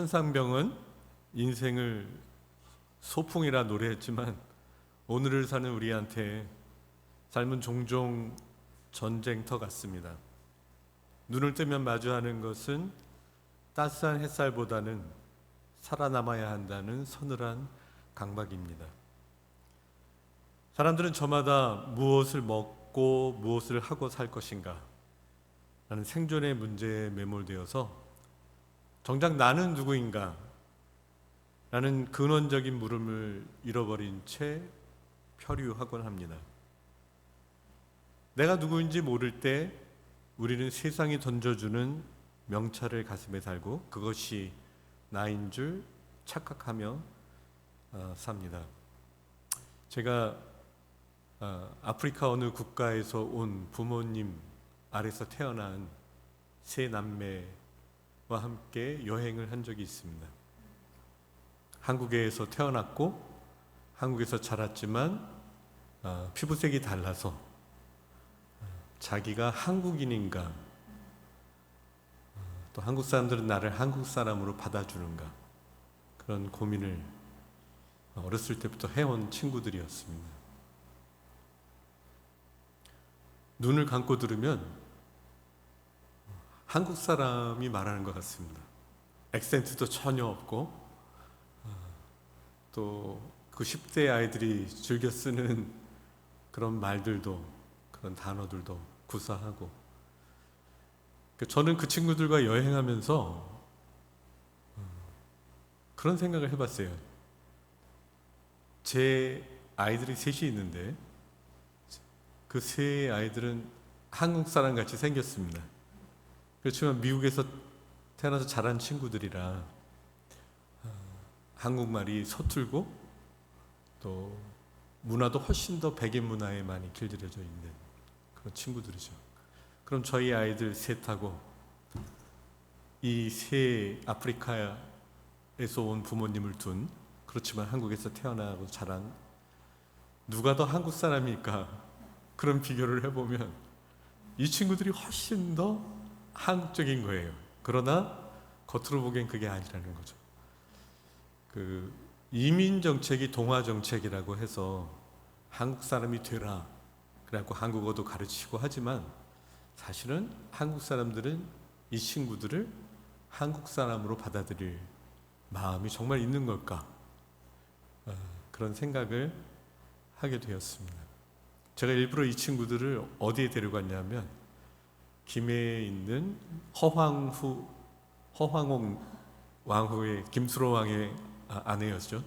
천상병은 인생을 소풍이라 노래했지만 오늘을 사는 우리한테 삶은 종종 전쟁터 같습니다. 눈을 뜨면 마주하는 것은 따스한 햇살보다는 살아남아야 한다는 서늘한 강박입니다. 사람들은 저마다 무엇을 먹고 무엇을 하고 살 것인가 라는 생존의 문제에 매몰되어서 정작 나는 누구인가 라는 근원적인 물음을 잃어버린 채 표류하곤 합니다. 내가 누구인지 모를 때 우리는 세상이 던져주는 명찰을 가슴에 달고 그것이 나인 줄 착각하며 삽니다. 제가 아프리카 어느 국가에서 온 부모님 아래서 태어난 세 남매와 함께 여행을 한 적이 있습니다. 한국에서 태어났고 한국에서 자랐지만 피부색이 달라서 자기가 한국인인가, 또 한국 사람들은 나를 한국 사람으로 받아주는가, 그런 고민을 어렸을 때부터 해온 친구들이었습니다. 눈을 감고 들으면 한국 사람이 말하는 것 같습니다. 액센트도 전혀 없고, 또 그 10대 아이들이 즐겨 쓰는 그런 말들도, 그런 단어들도 구사하고, 저는 그 친구들과 여행하면서 그런 생각을 해봤어요. 제 아이들이 셋이 있는데 그 세 아이들은 한국 사람 같이 생겼습니다. 그렇지만 미국에서 태어나서 자란 친구들이라 한국말이 서툴고 또 문화도 훨씬 더 백인 문화에 많이 길들여져 있는 그런 친구들이죠. 그럼 저희 아이들 셋하고 이 세 아프리카에서 온 부모님을 둔, 그렇지만 한국에서 태어나고 자란 누가 더 한국 사람일까, 그런 비교를 해보면 이 친구들이 훨씬 더 한국적인 거예요. 그러나 겉으로 보기엔 그게 아니라는 거죠. 이민 정책이 동화 정책이라고 해서 한국 사람이 되라 그래갖고 한국어도 가르치고 하지만 사실은 한국 사람들은 이 친구들을 한국 사람으로 받아들일 마음이 정말 있는 걸까, 그런 생각을 하게 되었습니다. 제가 일부러 이 친구들을 어디에 데려갔냐면 김해에 있는 허황홍 왕후의, 김수로 왕의 아내였죠.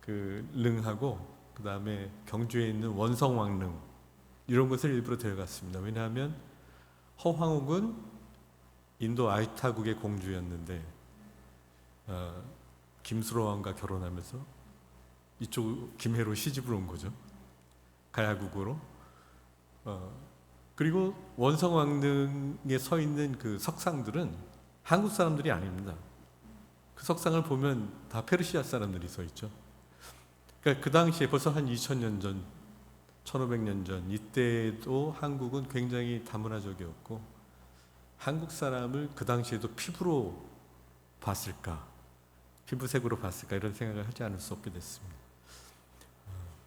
그 릉하고 그 다음에 경주에 있는 원성왕릉, 이런 곳을 일부러 데려갔습니다. 왜냐하면 허황옥은 인도 아이타국의 공주였는데 김수로 왕과 결혼하면서 이쪽 김해로 시집을 온 거죠. 가야국으로. 그리고 원성왕릉에 서 있는 그 석상들은 한국 사람들이 아닙니다. 그 석상을 보면 다 페르시아 사람들이 서 있죠. 그러니까 그 당시에 벌써 한 2000년 전, 1500년 전, 이때도 한국은 굉장히 다문화적이었고 한국 사람을 그 당시에도 피부로 봤을까, 피부색으로 봤을까, 이런 생각을 하지 않을 수 없게 됐습니다.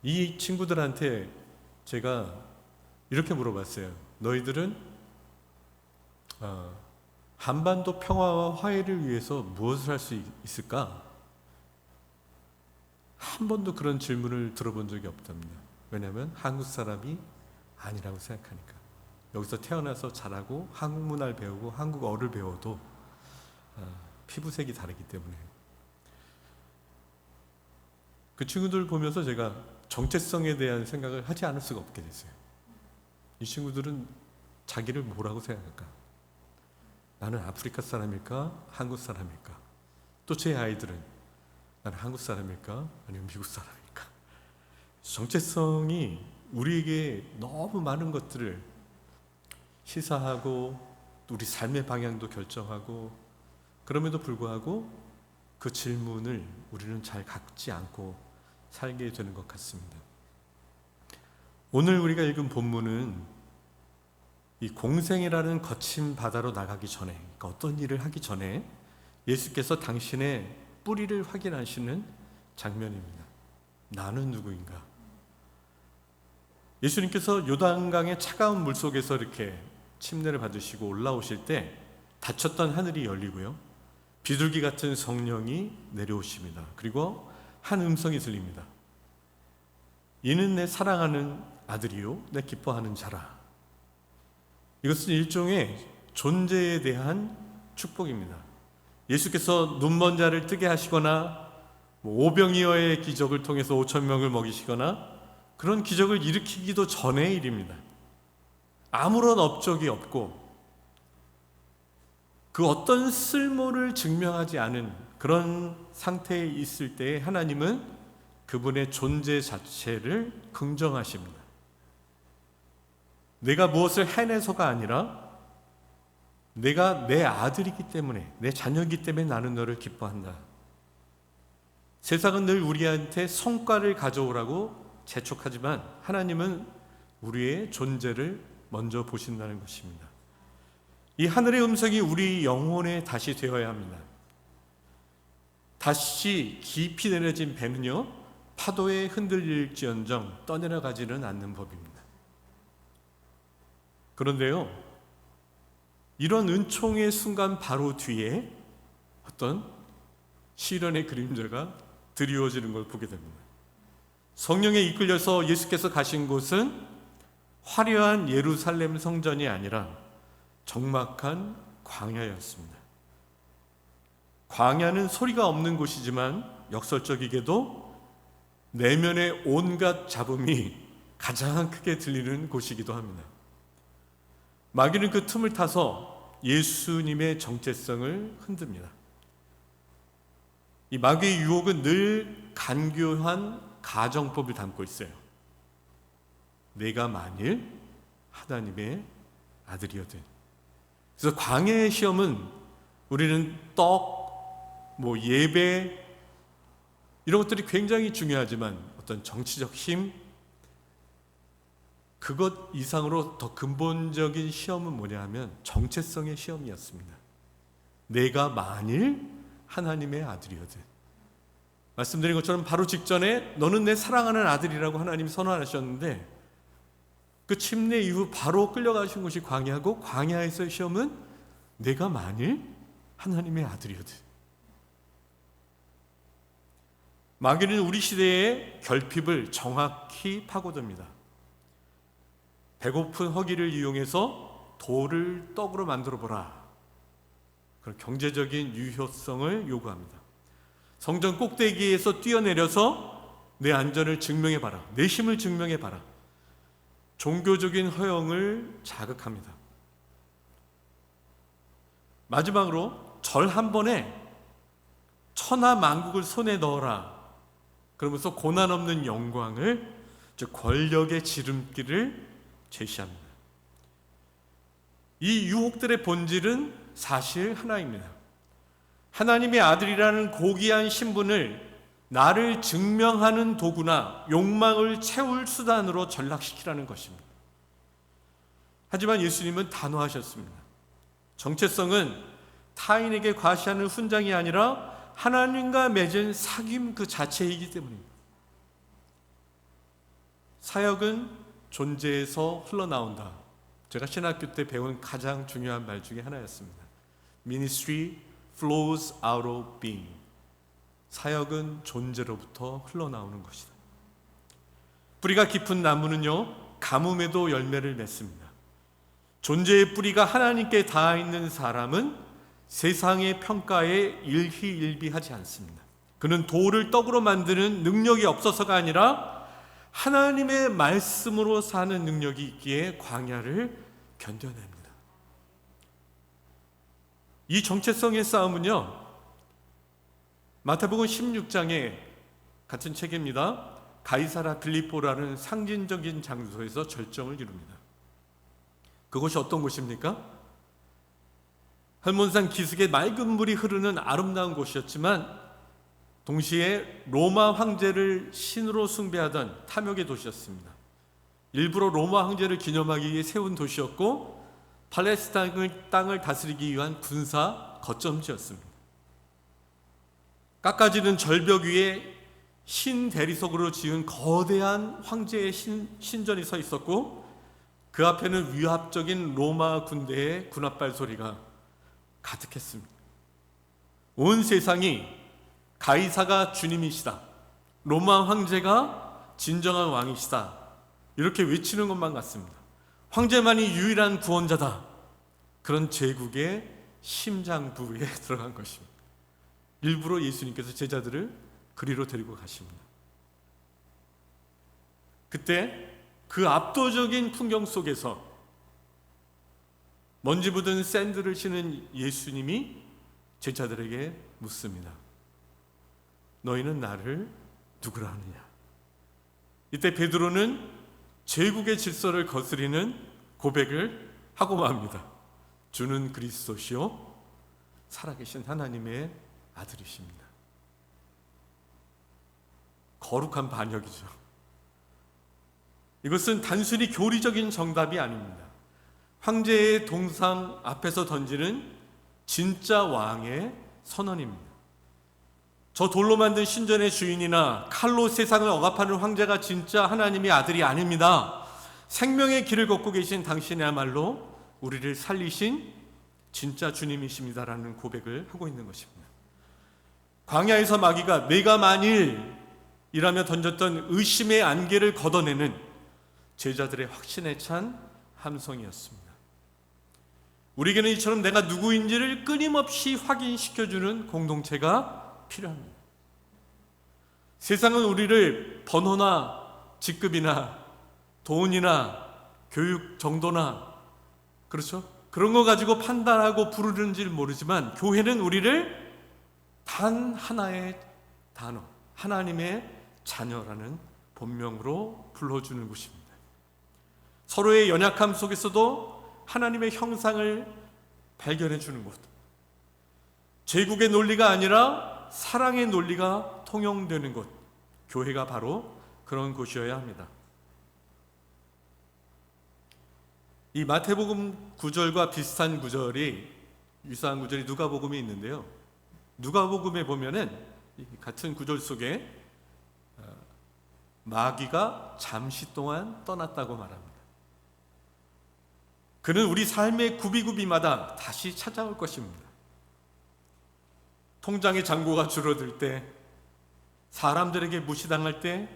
이 친구들한테 제가 이렇게 물어봤어요. 너희들은 한반도 평화와 화해를 위해서 무엇을 할 수 있을까? 한 번도 그런 질문을 들어본 적이 없답니다. 왜냐하면 한국 사람이 아니라고 생각하니까. 여기서 태어나서 자라고 한국 문화를 배우고 한국어를 배워도 피부색이 다르기 때문에. 그 친구들 보면서 제가 정체성에 대한 생각을 하지 않을 수가 없게 됐어요. 이 친구들은 자기를 뭐라고 생각할까? 나는 아프리카 사람일까? 한국 사람일까? 또 제 아이들은 나는 한국 사람일까? 아니면 미국 사람일까? 정체성이 우리에게 너무 많은 것들을 시사하고 우리 삶의 방향도 결정하고, 그럼에도 불구하고 그 질문을 우리는 잘 갖지 않고 살게 되는 것 같습니다. 오늘 우리가 읽은 본문은 이 공생이라는 거친 바다로 나가기 전에, 그러니까 어떤 일을 하기 전에 예수께서 당신의 뿌리를 확인하시는 장면입니다. 나는 누구인가? 예수님께서 요단강의 차가운 물속에서 이렇게 침례를 받으시고 올라오실 때 닫혔던 하늘이 열리고요, 비둘기 같은 성령이 내려오십니다. 그리고 한 음성이 들립니다. 이는 내 사랑하는 아들이요 내 기뻐하는 자라. 이것은 일종의 존재에 대한 축복입니다. 예수께서 눈먼 자를 뜨게 하시거나 오병이어의 기적을 통해서 5천 명을 먹이시거나 그런 기적을 일으키기도 전의 일입니다. 아무런 업적이 없고 그 어떤 쓸모를 증명하지 않은 그런 상태에 있을 때 하나님은 그분의 존재 자체를 긍정하십니다. 내가 무엇을 해내서가 아니라 내가 내 아들이기 때문에, 내 자녀이기 때문에 나는 너를 기뻐한다. 세상은 늘 우리한테 성과를 가져오라고 재촉하지만 하나님은 우리의 존재를 먼저 보신다는 것입니다. 이 하늘의 음성이 우리 영혼에 다시 되어야 합니다. 다시 깊이 내려진 배는요, 파도에 흔들릴지언정 떠내려가지는 않는 법입니다. 그런데요, 이런 은총의 순간 바로 뒤에 어떤 시련의 그림자가 드리워지는 걸 보게 됩니다. 성령에 이끌려서 예수께서 가신 곳은 화려한 예루살렘 성전이 아니라 적막한 광야였습니다. 광야는 소리가 없는 곳이지만 역설적이게도 내면의 온갖 잡음이 가장 크게 들리는 곳이기도 합니다. 마귀는 그 틈을 타서 예수님의 정체성을 흔듭니다. 이 마귀의 유혹은 늘 간교한 가정법을 담고 있어요. 내가 만일 하나님의 아들이어든. 그래서 광야의 시험은 우리는 떡, 예배 이런 것들이 굉장히 중요하지만 어떤 정치적 힘, 그것 이상으로 더 근본적인 시험은 뭐냐 하면 정체성의 시험이었습니다. 내가 만일 하나님의 아들이거든. 말씀드린 것처럼 바로 직전에 너는 내 사랑하는 아들이라고 하나님이 선언하셨는데 그 침례 이후 바로 끌려가신 곳이 광야고, 광야에서의 시험은 내가 만일 하나님의 아들이거든. 마귀는 우리 시대의 결핍을 정확히 파고듭니다. 배고픈 허기를 이용해서 돌을 떡으로 만들어 보라. 그런 경제적인 유효성을 요구합니다. 성전 꼭대기에서 뛰어내려서 내 안전을 증명해봐라. 내 힘을 증명해봐라. 종교적인 허영을 자극합니다. 마지막으로 절 한 번에 천하 만국을 손에 넣어라. 그러면서 고난 없는 영광을, 즉 권력의 지름길을 제시합니다. 이 유혹들의 본질은 사실 하나입니다. 하나님의 아들이라는 고귀한 신분을 나를 증명하는 도구나 욕망을 채울 수단으로 전락시키라는 것입니다. 하지만 예수님은 단호하셨습니다. 정체성은 타인에게 과시하는 훈장이 아니라 하나님과 맺은 사귐 그 자체이기 때문입니다. 사역은 존재에서 흘러나온다. 제가 신학교 때 배운 가장 중요한 말 중에 하나였습니다. Ministry flows out of being. 사역은 존재로부터 흘러나오는 것이다. 뿌리가 깊은 나무는요, 가뭄에도 열매를 맺습니다. 존재의 뿌리가 하나님께 닿아 있는 사람은 세상의 평가에 일희일비하지 않습니다. 그는 돌을 떡으로 만드는 능력이 없어서가 아니라 하나님의 말씀으로 사는 능력이 있기에 광야를 견뎌냅니다. 이 정체성의 싸움은요, 마태복음 16장에 같은 책입니다. 가이사라 빌립보라는 상징적인 장소에서 절정을 이룹니다. 그곳이 어떤 곳입니까? 헐몬산 기슭에 맑은 물이 흐르는 아름다운 곳이었지만 동시에 로마 황제를 신으로 숭배하던 탐욕의 도시였습니다. 일부러 로마 황제를 기념하기 위해 세운 도시였고 팔레스타인 땅을 다스리기 위한 군사 거점지였습니다. 깎아지는 절벽 위에 흰 대리석으로 지은 거대한 황제의 신전이 서 있었고, 그 앞에는 위압적인 로마 군대의 군합발 소리가 가득했습니다. 온 세상이 가이사가 주님이시다, 로마 황제가 진정한 왕이시다, 이렇게 외치는 것만 같습니다. 황제만이 유일한 구원자다, 그런 제국의 심장부에 들어간 것입니다. 일부러 예수님께서 제자들을 그리로 데리고 가십니다. 그때 그 압도적인 풍경 속에서 먼지 묻은 샌들을 신은 예수님이 제자들에게 묻습니다. 너희는 나를 누구라 하느냐? 이때 베드로는 제국의 질서를 거스리는 고백을 하고 맙니다. 주는 그리스도시요 살아계신 하나님의 아들이십니다. 거룩한 반역이죠. 이것은 단순히 교리적인 정답이 아닙니다. 황제의 동상 앞에서 던지는 진짜 왕의 선언입니다. 저 돌로 만든 신전의 주인이나 칼로 세상을 억압하는 황제가 진짜 하나님의 아들이 아닙니다. 생명의 길을 걷고 계신 당신이야말로 우리를 살리신 진짜 주님이십니다라는 고백을 하고 있는 것입니다. 광야에서 마귀가 내가 만일이라며 던졌던 의심의 안개를 걷어내는 제자들의 확신에 찬 함성이었습니다. 우리에게는 이처럼 내가 누구인지를 끊임없이 확인시켜주는 공동체가 필요합니다. 세상은 우리를 번호나 직급이나 돈이나 교육 정도나, 그렇죠? 그런 거 가지고 판단하고 부르는지 모르지만, 교회는 우리를 단 하나의 단어, 하나님의 자녀라는 본명으로 불러주는 곳입니다. 서로의 연약함 속에서도 하나님의 형상을 발견해 주는 곳, 제국의 논리가 아니라 사랑의 논리가 통용되는 곳, 교회가 바로 그런 곳이어야 합니다. 이 마태복음 구절과 비슷한 구절이, 유사한 구절이 누가복음에 있는데요, 누가복음에 보면은 같은 구절 속에 마귀가 잠시 동안 떠났다고 말합니다. 그는 우리 삶의 구비구비마다 다시 찾아올 것입니다. 통장의 잔고가 줄어들 때, 사람들에게 무시당할 때,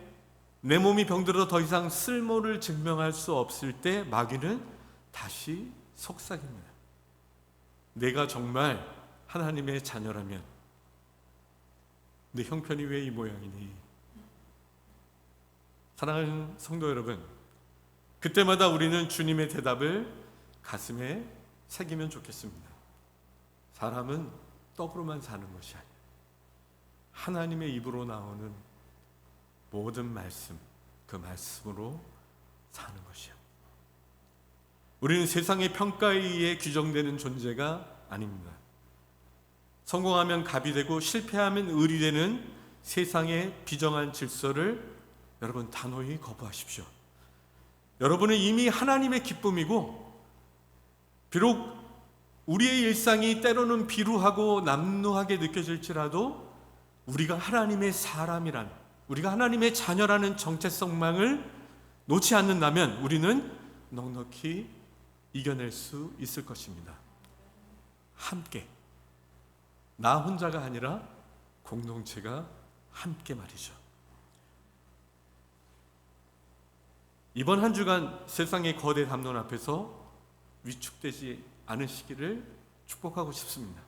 내 몸이 병들어 더 이상 쓸모를 증명할 수 없을 때 마귀는 다시 속삭입니다. 내가 정말 하나님의 자녀라면 내 형편이 왜 이 모양이니? 사랑하는 성도 여러분, 그때마다 우리는 주님의 대답을 가슴에 새기면 좋겠습니다. 사람은 떡으로만 사는 것이 아니에요. 하나님의 입으로 나오는 모든 말씀, 그 말씀으로 사는 것이요. 우리는 세상의 평가에 의해 규정되는 존재가 아닙니다. 성공하면 갑이 되고 실패하면 을이 되는 세상의 비정한 질서를 여러분 단호히 거부하십시오. 여러분은 이미 하나님의 기쁨이고, 비록 우리의 일상이 때로는 비루하고 남루하게 느껴질지라도 우리가 하나님의 사람이란, 우리가 하나님의 자녀라는 정체성망을 놓지 않는다면 우리는 넉넉히 이겨낼 수 있을 것입니다. 함께, 나 혼자가 아니라 공동체가 함께 말이죠. 이번 한 주간 세상의 거대 담론 앞에서 위축되지 않으시기를 축복하고 싶습니다.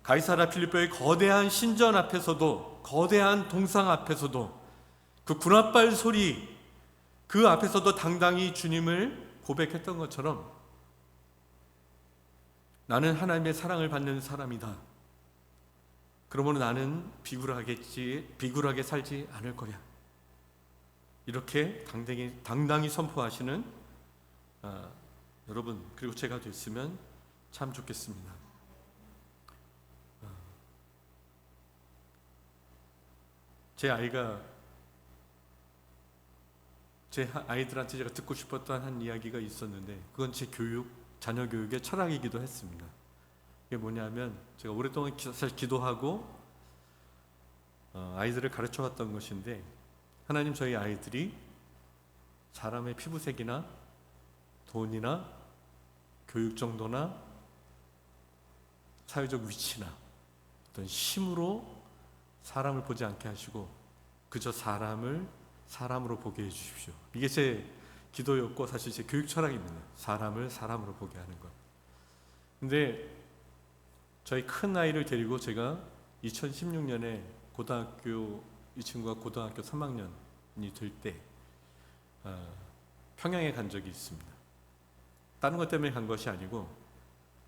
가이사라 필리포의 거대한 신전 앞에서도, 거대한 동상 앞에서도, 그 군합발 소리 그 앞에서도 당당히 주님을 고백했던 것처럼 나는 하나님의 사랑을 받는 사람이다. 그러므로 나는 비굴하게 살지 않을 거야. 이렇게 당당히 선포하시는 여러분, 그리고 제가 됐으면 참 좋겠습니다. 제 아이들한테 제가 듣고 싶었던 한 이야기가 있었는데, 그건 제 자녀 교육의 철학이기도 했습니다. 이게 뭐냐면, 제가 오랫동안 기도하고 아이들을 가르쳐 왔던 것인데, 하나님 저희 아이들이 사람의 피부색이나 돈이나 교육 정도나 사회적 위치나 어떤 힘으로 사람을 보지 않게 하시고 그저 사람을 사람으로 보게 해주십시오. 이게 제 기도였고 사실 제 교육 철학입니다. 사람을 사람으로 보게 하는 것. 근데 저희 큰 아이를 데리고 제가 2016년에 고등학교, 이 친구가 고등학교 3학년이 될 때 평양에 간 적이 있습니다. 다른 것 때문에 간 것이 아니고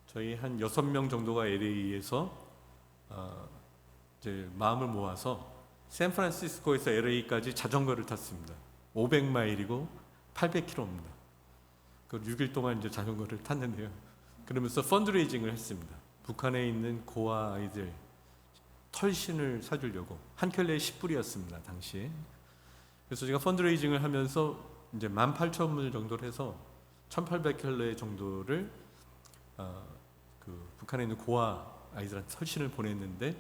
저희 한 6명 정도가 LA에서 이제 마음을 모아서 샌프란시스코에서 LA까지 자전거를 탔습니다. 500마일이고 800km입니다. 그 6일 동안 이제 자전거를 탔는데요. 그러면서 펀드레이징을 했습니다. 북한에 있는 고아 아이들 털신을 사주려고 한 켤레에 10불이었습니다 당시에. 그래서 제가 펀드레이징을 하면서 이제 18,000불 정도를 해서 1,800켤레 정도를 그 북한에 있는 고아 아이들한테 털신을 보냈는데,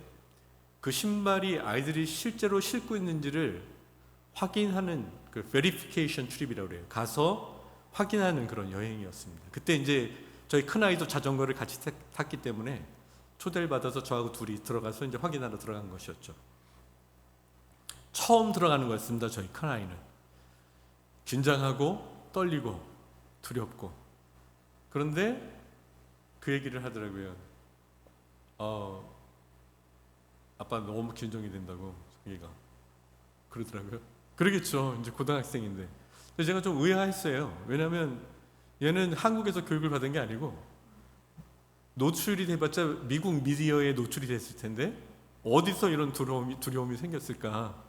그 신발이 아이들이 실제로 신고 있는지를 확인하는 그 베리피케이션 트립이라고 그래요. 가서 확인하는 그런 여행이었습니다. 그때 이제 저희 큰 아이도 자전거를 같이 탔기 때문에 초대를 받아서 저하고 둘이 들어가서 이제 확인하러 들어간 것이었죠. 처음 들어가는 거였습니다. 저희 큰 아이는 긴장하고 떨리고 두렵고. 그런데 그 얘기를 하더라고요. 아빠 너무 긴장이 된다고 얘가 그러더라고요. 그러겠죠. 이제 고등학생인데. 제가 좀 의아했어요. 왜냐하면 얘는 한국에서 교육을 받은 게 아니고 노출이 돼봤자 미국 미디어에 노출이 됐을 텐데 어디서 이런 두려움이 생겼을까,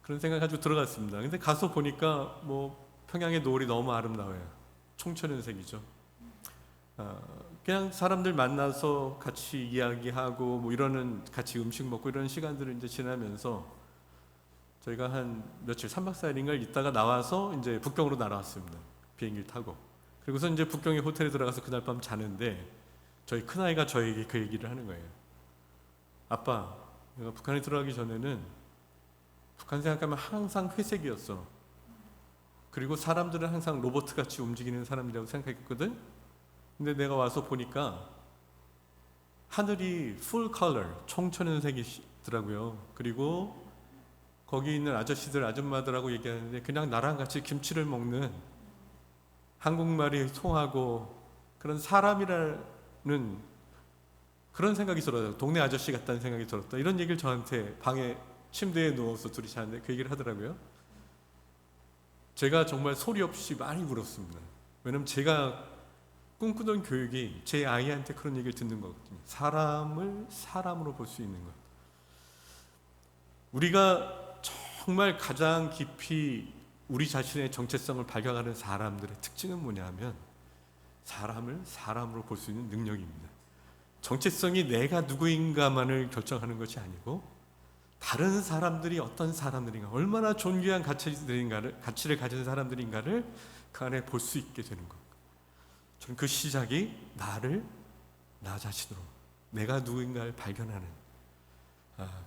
그런 생각 가지고 들어갔습니다. 근데 가서 보니까 뭐 평양의 노을이 너무 아름다워요. 총천연색이죠. 그냥 사람들 만나서 같이 이야기하고 뭐 이러는, 같이 음식 먹고 이런 시간들을 이제 지나면서 저희가 한 며칠 3박 4일인가 있다가 나와서 이제 북경으로 날아왔습니다. 비행기를 타고. 그리고서 이제 북경의 호텔에 들어가서 그날 밤 자는데 저희 큰아이가 저에게 그 얘기를 하는 거예요. 아빠, 내가 북한에 들어가기 전에는 북한 생각하면 항상 회색이었어. 그리고 사람들은 항상 로봇같이 움직이는 사람이라고 생각했거든. 근데 내가 와서 보니까 하늘이 풀 컬러, 총천연색이더라고요. 그리고 거기 있는 아저씨들, 아줌마들하고 얘기하는데 그냥 나랑 같이 김치를 먹는, 한국말이 통하고 그런 사람이라는 그런 생각이 들어요. 동네 아저씨 같다는 생각이 들었다. 이런 얘기를 저한테 방에 침대에 누워서 둘이 자는데 그 얘기를 하더라고요. 제가 정말 소리 없이 많이 울었습니다. 왜냐면 제가 꿈꾸던 교육이 제 아이한테 그런 얘기를 듣는 거거든요. 사람을 사람으로 볼 수 있는 것. 우리가 정말 가장 깊이 우리 자신의 정체성을 발견하는 사람들의 특징은 뭐냐면 사람을 사람으로 볼 수 있는 능력입니다. 정체성이 내가 누구인가만을 결정하는 것이 아니고 다른 사람들이 어떤 사람들인가, 얼마나 존귀한 가치를 가진 사람들인가를 그 안에 볼 수 있게 되는 것. 저는 그 시작이 나 자신으로 내가 누구인가를 발견하는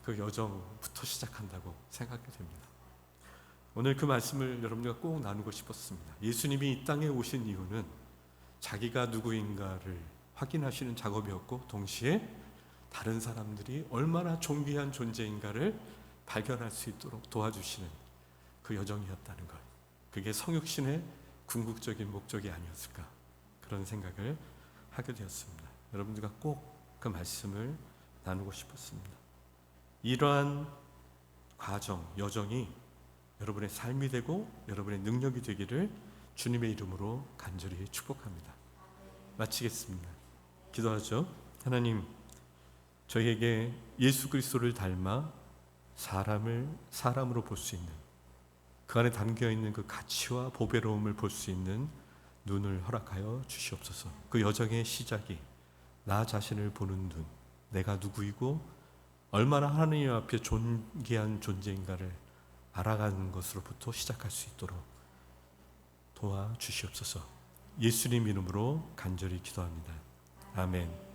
그 여정부터 시작한다고 생각하게 됩니다. 오늘 그 말씀을 여러분과 꼭 나누고 싶었습니다. 예수님이 이 땅에 오신 이유는 자기가 누구인가를 확인하시는 작업이었고, 동시에 다른 사람들이 얼마나 존귀한 존재인가를 발견할 수 있도록 도와주시는 그 여정이었다는 것. 그게 성육신의 궁극적인 목적이 아니었을까, 그런 생각을 하게 되었습니다. 여러분들과 꼭 그 말씀을 나누고 싶었습니다. 이러한 과정, 여정이 여러분의 삶이 되고 여러분의 능력이 되기를 주님의 이름으로 간절히 축복합니다. 마치겠습니다. 기도하죠. 하나님, 저희에게 예수 그리스도를 닮아 사람을 사람으로 볼 수 있는, 그 안에 담겨있는 그 가치와 보배로움을 볼 수 있는 눈을 허락하여 주시옵소서. 그 여정의 시작이 나 자신을 보는 눈, 내가 누구이고 얼마나 하나님 앞에 존귀한 존재인가를 알아가는 것으로부터 시작할 수 있도록 도와주시옵소서. 예수님 이름으로 간절히 기도합니다. 아멘.